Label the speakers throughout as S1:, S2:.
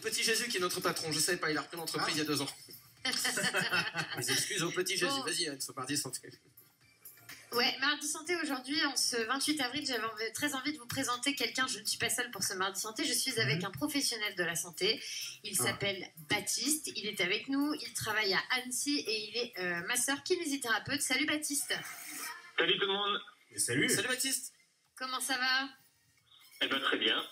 S1: Petit Jésus qui est notre patron. Je sais pas, il a repris l'entreprise il y a 2 ans. Mes excuses au Petit Jésus. Vas-y, Anne, faut mardi santé.
S2: Ouais, Mardi Santé aujourd'hui, en ce 28 avril, j'avais très envie de vous présenter quelqu'un. Je ne suis pas seule pour ce Mardi Santé, je suis avec un professionnel de la santé. Il s'appelle Baptiste, il est avec nous, il travaille à Annecy et il est masseur kinésithérapeute. Salut Baptiste.
S3: Salut tout le monde.
S1: Et salut. Salut Baptiste.
S2: Comment ça va?
S3: Eh ben très bien.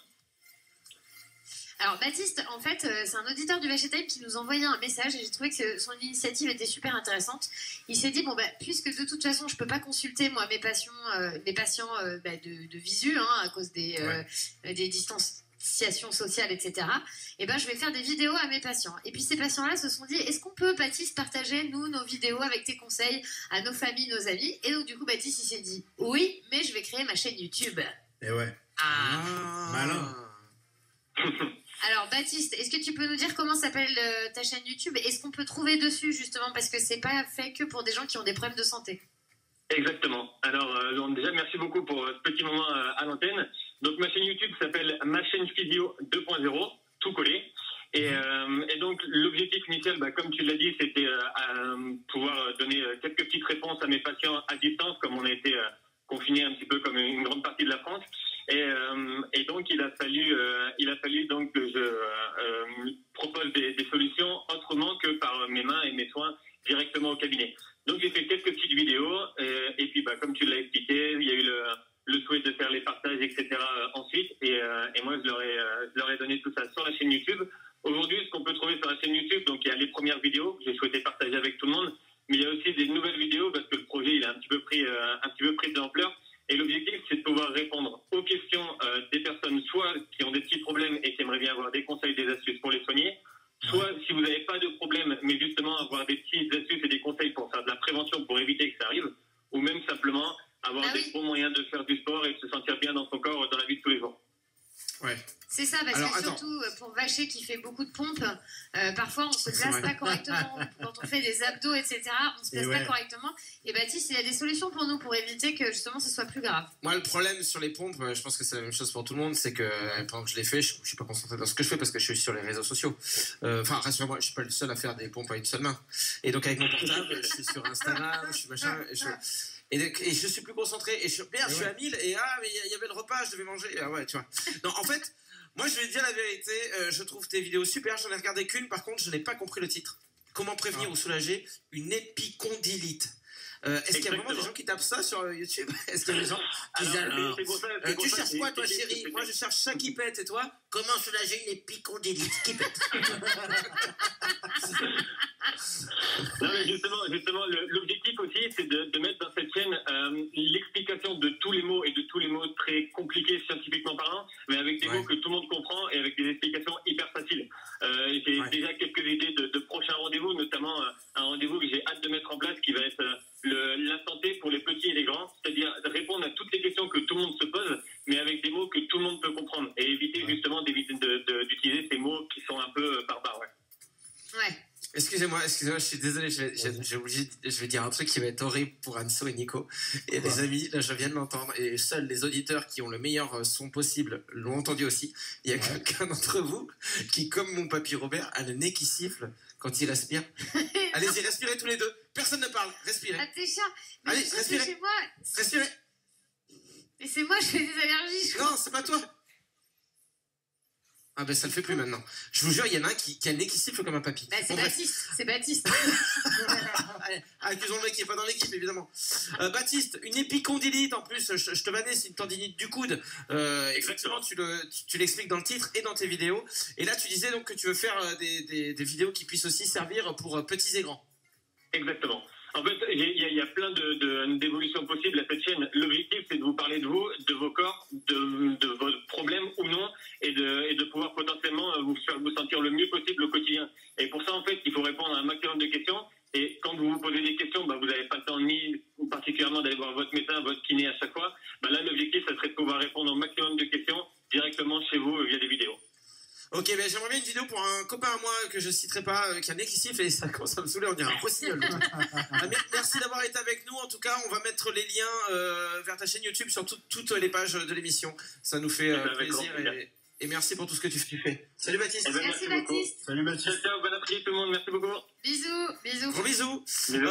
S2: Alors Baptiste, en fait, c'est un auditeur du VHTime qui nous envoyait un message et j'ai trouvé que son initiative était super intéressante. Il s'est dit, bon, puisque de toute façon, je peux pas consulter, moi, mes patients de visu, hein, à cause des distanciations sociales, etc., et je vais faire des vidéos à mes patients. Et puis ces patients-là se sont dit, est-ce qu'on peut, Baptiste, partager, nous, nos vidéos avec tes conseils à nos familles, nos amis? Et donc, du coup, Baptiste, il s'est dit, oui, mais je vais créer ma chaîne YouTube.
S4: Et ouais.
S1: Malin.
S2: Alors Baptiste, est-ce que tu peux nous dire comment s'appelle ta chaîne YouTube? Est-ce qu'on peut trouver dessus justement, parce que c'est pas fait que pour des gens qui ont des problèmes de santé?
S3: Exactement. Alors donc déjà merci beaucoup pour ce petit moment à l'antenne. Donc ma chaîne YouTube s'appelle Ma chaîne Physio 2.0, tout collé. Et donc l'objectif initial, comme tu l'as dit, c'était pouvoir donner quelques petites réponses à mes patients à distance, comme on a été confinés un petit peu comme une grande partie de la France. Et donc il a fallu donc que je propose des solutions autrement que par mes mains et mes soins directement au cabinet. Donc j'ai fait quelques petites vidéos et puis comme tu l'as expliqué, il y a eu le souhait de faire les partages, etc. ensuite et moi je leur ai donné tout ça sur la chaîne YouTube. Aujourd'hui, ce qu'on peut trouver sur la chaîne YouTube, donc il y a les premières vidéos que j'ai souhaité partager avec tout le monde, mais il y a aussi des nouvelles vidéos parce que le projet il a un petit peu pris de l'ampleur. Et l'objectif, c'est de pouvoir répondre aux questions des personnes, soit qui ont des petits problèmes et qui aimeraient bien avoir des conseils, des astuces pour les soigner, soit si vous n'avez pas de problème, mais justement avoir des petites astuces et des conseils pour faire de la prévention pour éviter que ça arrive, ou même simplement avoir des bons moyens de faire du sport et de se sentir bien dans son corps dans la vie de tous les jours.
S1: Ouais.
S2: C'est ça, parce que surtout pour Vacher qui fait beaucoup de pompes, parfois on se place pas correctement quand on fait des abdos, etc. On se place pas correctement. Et Baptiste, il a des solutions pour nous pour éviter que justement ce soit plus grave.
S1: Moi, le problème sur les pompes, je pense que c'est la même chose pour tout le monde, c'est que pendant que je l'ai fait, je suis pas concentré dans ce que je fais parce que je suis sur les réseaux sociaux. Enfin, rassure-moi, je suis pas le seul à faire des pompes à une seule main. Et donc avec mon portable, je suis sur Instagram, je suis machin. Et je suis plus concentré. Et je suis à 1000 et mais il y avait le repas, je devais manger. Ah ouais, tu vois. Non, en fait. Moi, je vais te dire la vérité, je trouve tes vidéos super, j'en ai regardé qu'une, par contre, je n'ai pas compris le titre. Comment prévenir ou soulager une épicondylite? Est-ce qu'il y a vraiment des gens qui tapent ça sur YouTube? Est-ce qu'il y a des gens qui disent tu cherches quoi, toi, chérie? Moi, je cherche ça qui pète, et toi? Comment soulager une épicondylite qui pète?
S3: Non, mais justement, l'objectif aussi, c'est de mettre dans cette chaîne l'explication de tous les mots et de tous les mots très compliqués scientifiquement parlant, mais avec des mots que tout le monde comprend et avec des explications hyper faciles. J'ai déjà quelques idées de prochains rendez-vous, notamment un rendez-vous que j'ai hâte de mettre en place qui va être la santé pour les petits et les grands, c'est-à-dire répondre à toutes les questions que tout le monde se pose, mais avec des mots que tout le monde peut comprendre et éviter justement d'utiliser ces mots qui sont un peu barbares.
S2: Ouais.
S1: Excusez-moi, je suis désolé, je vais dire un truc qui va être horrible pour Anso et Nico. Et les amis, là je viens de l'entendre, et seuls les auditeurs qui ont le meilleur son possible l'ont entendu aussi. Il y a quelqu'un d'entre vous qui, comme mon papy Robert, a le nez qui siffle quand il respire. Allez-y, respirez tous les deux. Personne ne parle, respirez.
S2: Ah, t'es chiant. Mais
S1: allez, respirez.
S2: Chez moi,
S1: respirez.
S2: Mais c'est moi, je fais des allergies.
S1: Non, c'est pas toi. Ah ça le fait plus maintenant. Je vous jure, il y en a un qui a le nez qui siffle comme un papy.
S2: C'est Baptiste, c'est Baptiste.
S1: Allez, accusons le mec qui est pas dans l'équipe, évidemment. Baptiste, une épicondylite en plus, je te bannais, c'est une tendinite du coude. Exactement, tu l'expliques dans le titre et dans tes vidéos. Et là, tu disais donc que tu veux faire des vidéos qui puissent aussi servir pour petits et grands.
S3: Exactement. En fait, il y a plein d'évolutions possibles à cette chaîne. L'objectif, c'est de vous parler de vous, de vos corps, de vos problèmes ou non, et de pouvoir potentiellement vous sentir le mieux possible au quotidien. Et pour ça, en fait, il faut répondre à un maximum de questions. Et quand vous vous posez des questions, vous n'avez pas le temps ni particulièrement d'aller voir votre médecin, votre kiné à chaque fois. Là, l'objectif, ça serait de pouvoir répondre au maximum de questions directement chez vous via des vidéos.
S1: Ok, j'aimerais bien une vidéo pour un copain à moi que je citerai pas, qui a un nez qui siffle et ça commence à me saouler, on dirait un rossignol. Merci d'avoir été avec nous. En tout cas, on va mettre les liens vers ta chaîne YouTube sur toutes les pages de l'émission. Ça nous fait plaisir et merci pour tout ce que tu fais. Salut Baptiste.
S2: Merci Baptiste.
S4: Salut Baptiste.
S3: Ciao, bon après-midi tout le monde, merci beaucoup.
S2: Bisous.
S1: Gros bisous.
S3: Bisous.